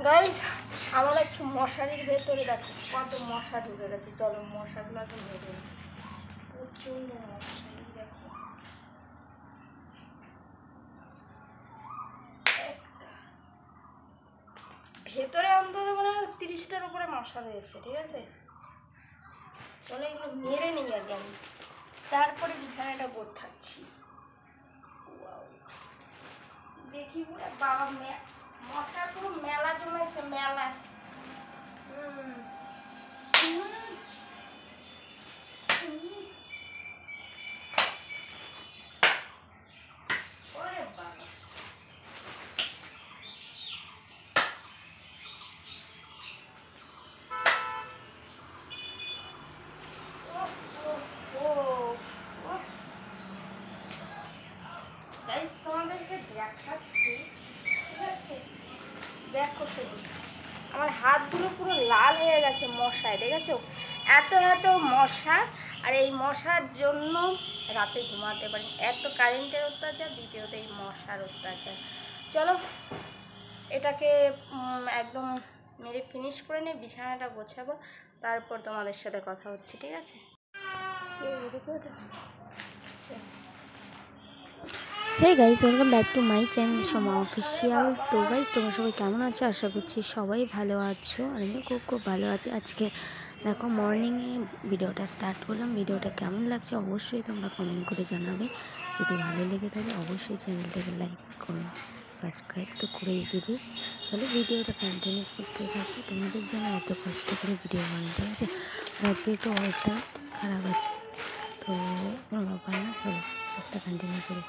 Guys আমার হচ্ছে মশারির ভেতরে দেখো কত মশা ঢুকে গেছে। চলো মশাগুলোকে মেরে নিই। প্রচণ্ড মশারি দেখো। ভেতরে অন্তত মানে 30টার উপরে মশা রয়েছে, ঠিক আছে। চলো এগুলো মেরে নিই আগে আমি, তারপরে বিছানাটা গোছাচ্ছি। দেখি বলে বাবা মশা পুরো মেলা জমেছে, মেলা। ওরে বাবা, তোমাদেরকে দেখাচ্ছি, ঠিক আছে। দেখো শুধু আমার হাতগুলো পুরো লাল হয়ে গেছে মশায়, দেখেছো? এত এত মশা। আর এই মশার জন্য রাতে ঘুমাতে পারি, এত কারেন্টের অত্যাচার, দ্বিতীয়ত এই মশার অত্যাচার। চলো এটাকে একদম মেরে ফিনিশ করে নিয়ে বিছানাটা গোছাবো, তারপর তোমাদের সাথে কথা হচ্ছে, ঠিক আছে। Hey guys, welcome back to my channel Soma official. তো গাইস তোমরা সবাই কেমন আছো? আশা করছি সবাই ভালো আছো, আর আমি খুব খুব ভালো আছি। আজকে দেখো মর্নিংয়ে ভিডিওটা স্টার্ট করলাম। ভিডিওটা কেমন লাগছে অবশ্যই তোমরা কমেন্ট করে জানাবে। যদি ভালো লেগে থাকে অবশ্যই চ্যানেলটাকে লাইক করো, সাবস্ক্রাইব তো করেই দেবে। চলো ভিডিওটা কন্টিনিউ করতে থাকো, তোমাদের জন্য এত কষ্ট করে ভিডিও বানাই, ঠিক আছে। আজকে একটু ভয়েসটা খারাপ আছে, তো কোনো ব্যাপার না। চলো কাজটা কন্টিনিউ করি।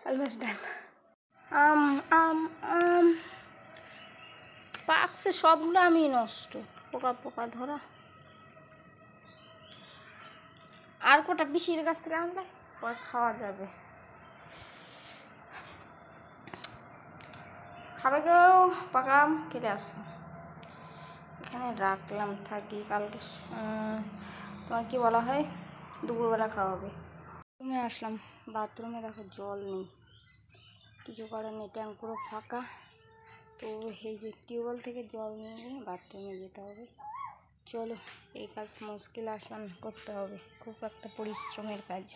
Almost done. পাকছে সবগুলো, আমি নষ্ট, পোকা পোকা ধরা। আর কটা পিসির কাছ থেকে আনলে পরে খাওয়া যাবে। খাবে কেউ? পাকা আম কেটে আসো, এখানে রাখলাম, থাকি কালকে তোমার কি বলা হয় দুপুরবেলা খাওয়া হবে। বাথরুমে আসলাম, বাথরুমে দেখো জল নেই, কিছু করার নেই, ট্যাঙ্ক পুরো ফাঁকা। তো এই যে টিউবওয়েল থেকে জল নিয়ে বাথরুমে যেতে হবে। চলো এই কাজ মুশকিল আসান করতে হবে, খুব একটা পরিশ্রমের কাজ।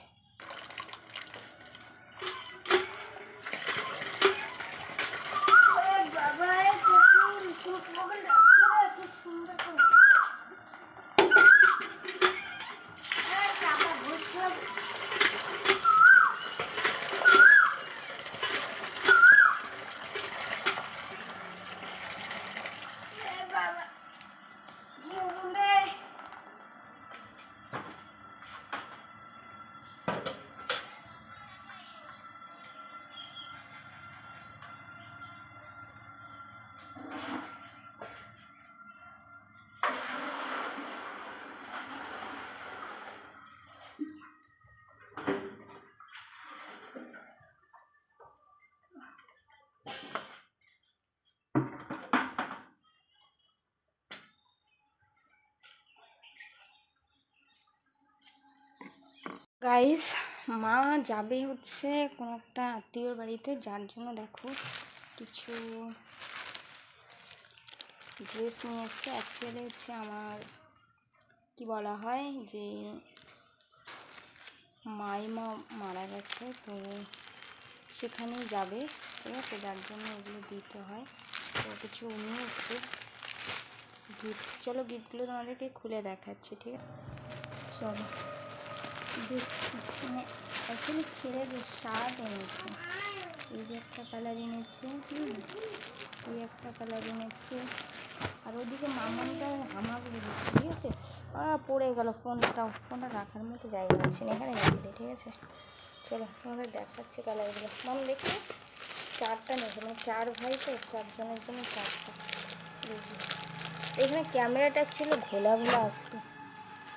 গাইস মা যাবে হচ্ছে কোনো একটা আত্মীয়র বাড়িতে, যার জন্য দেখো কিছু ড্রেস নিয়ে এসছে। অ্যাকচুয়ালি হচ্ছে আমার কি বলা হয় যে মাইমা মারা গেছে, তো সেখানেই যাবে, ঠিক আছে, যার জন্য এগুলো দিতে হয়। তো কিছু নিয়ে এসছে গিফট। চলো গিফটগুলো তোমাদেরকে খুলে দেখাচ্ছি, ঠিক আছে। চলো মানে অ্যাকচুয়ালি ছেলেদের শার্ট এনেছে, এই যে একটা কালার এনেছে, এই একটা কালার এনেছে, আর ওইদিকে মামনটা হামাগুড়ি দিচ্ছে, ঠিক আছে। পড়ে গেল ফোনটা রাখার মতো জায়গা পাচ্ছি না, এখানে রেখে দিই, ঠিক আছে। চলো তোমাদের দেখাচ্ছি কালারগুলো। মানে দেখি 4টা নেবে, মানে 4 ভাই তো, 4 জনের জন্য 4টা। এখানে ক্যামেরাটা ছিল ঘোলা আসছে।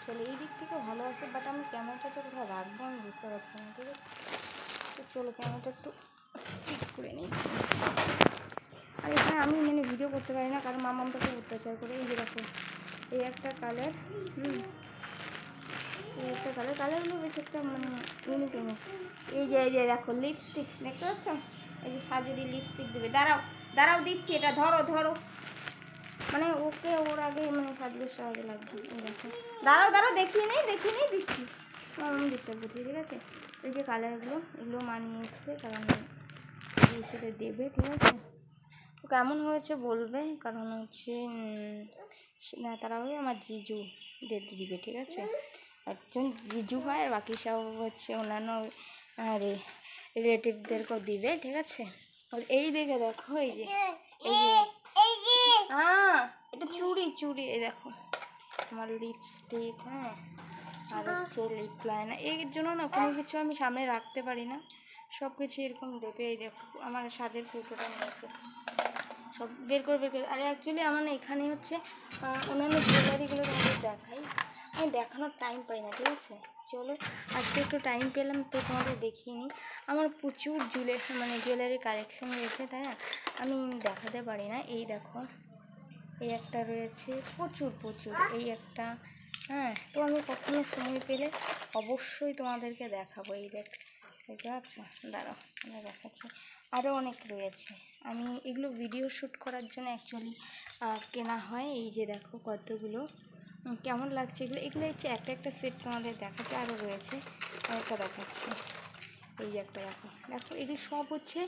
চলো এই দিক থেকে ভালো আসে, বাট আমি ক্যামেরাটা তো কোথায় রাখবো আমি বুঝতে পারছি না, ঠিক আছে। তো চলো ক্যামেরাটা একটু ফিট করে নিই। আর এখানে আমি মানে ভিডিও করতে পারি না, কারণ মামামটা খুব অত্যাচার করে। এই যে দেখো এই একটা কালার, এই একটা কালারগুলো বেশ একটা মানে ইউনিক। এই যে দেখো লিপস্টিক দেখতে পাচ্ছ, এই যে সাজুরি লিপস্টিক দেবে। দাঁড়াও দিচ্ছি, এটা ধরো মানে ওকে ওর আগে মানে সাজগোজটা আগে লাগবে। এই দেখো দাঁড়াও দেখিয়ে নেই দিচ্ছি, আমি ডিস্টার্ব করছি, ঠিক আছে। এই যে কালারগুলো এগুলো মানিয়ে এসছে, কারণ সেটা দেবে, ঠিক আছে। তো কেমন হয়েছে বলবে, কারণ হচ্ছে না তারা হবে আমার জিজু দিবে, ঠিক আছে। একজন জিজু হয় আর বাকি সব হচ্ছে অন্যান্য রিলেটিভদেরকেও দিবে, ঠিক আছে। এই দেখে দেখো এই যে হ্যাঁ এটা চুড়ি, এই দেখো আমার লিপস্টিক, হ্যাঁ, আর হচ্ছে লিপ লাইনার। এর জন্য না কোনো কিছু আমি সামনে রাখতে পারি না, সব কিছু এরকম দেবে। এই দেখো আমার স্বাদের কৌটোটা নিয়েছে, সব বের করে। আর অ্যাকচুয়ালি আমার না এখানে হচ্ছে অন্যান্য জুয়েলারিগুলো তোমাদের দেখাই, আমি দেখানোর টাইম পাই না, ঠিক আছে। চলো আজকে একটু টাইম পেলাম তো তোমাদের দেখিয়ে নিই। আমার প্রচুর জুয়েলারি কালেকশন রয়েছে, তাই না, আমি দেখাতে পারি না। এই দেখো এই একটা রয়েছে, প্রচুর এই একটা, হ্যাঁ। তো আমি কখনো সময় পেলে অবশ্যই তোমাদেরকে দেখাবো। এই দেখতে পাচ্ছ, দাঁড়াও আমি দেখাচ্ছি। আরও অনেক রয়েছে, আমি এগুলো ভিডিও শ্যুট করার জন্য অ্যাকচুয়ালি কেনা হয়। এই যে দেখো কতগুলো, কেমন লাগছে এগুলো হচ্ছে একটা সেট তোমাদের দেখাচ্ছে। আরও রয়েছে, একটা দেখাচ্ছি। এই যে একটা দেখো এগুলো সব হচ্ছে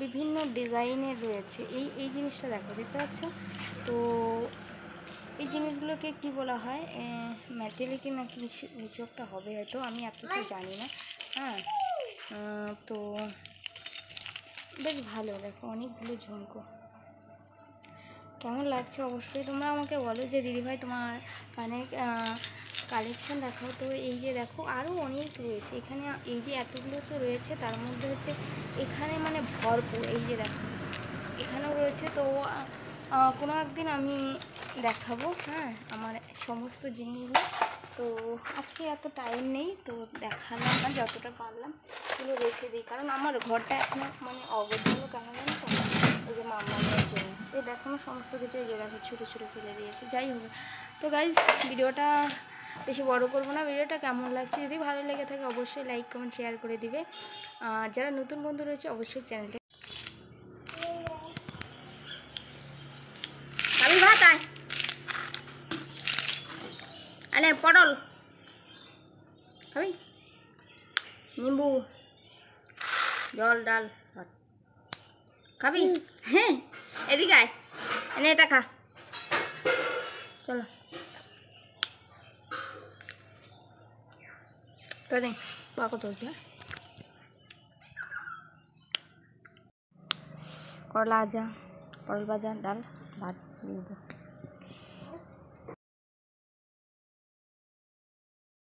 বিভিন্ন ডিজাইনের রয়েছে। এই জিনিসটা দেখতে পাচ্ছ। তো এই জিনিসগুলোকে কি বলা হয়, মেটালিক না কিছু একটা হবে হয়তো, আমি এতটা জানি না, হ্যাঁ। তো বেশ ভালো, দেখো অনেকগুলো ঝুমকো। কেমন লাগছে অবশ্যই তোমরা আমাকে বলো যে দিদিভাই তোমার কানের কালেকশান দেখাও। তো এই যে দেখো আরও অনেক রয়েছে এখানে, এই যে এতগুলো তো রয়েছে, তার মধ্যে হচ্ছে এখানে মানে ভরপুর। এই যে দেখো এখানেও রয়েছে। তো কোনো একদিন আমি দেখাবো, হ্যাঁ, আমার সমস্ত জিনিসগুলো। তো আজকে এত টাইম নেই, তো দেখালাম না, যতটা পারলাম এগুলো রেখে দিই, কারণ আমার ঘরটা এখনও মানে অগোছালো, কেমন জানো তো, এই যে মামার জন্য। এই দেখো আমার সমস্ত কিছু এই জায়গায় ছুটে ফেলে দিয়েছি। যাই হোক, তো গাইজ ভিডিওটা বেশি বড় করবো না। ভিডিওটা কেমন লাগছে, যদি ভালো লেগে থাকে অবশ্যই লাইক কমেন্ট শেয়ার করে দিবে। যারা নতুন বন্ধু রয়েছে অবশ্যই চ্যানেলটা আমি ভাত আনে পটল খাবি, নিম্বু জল ডাল ভাত খাবি, হ্যাঁ এদিকে আয়, এনে এটা খা, চলো তো নেই পাকো চলছে। করলা ভাজা, পটল ভাজা, ডাল ভাত দিয়ে দেবো।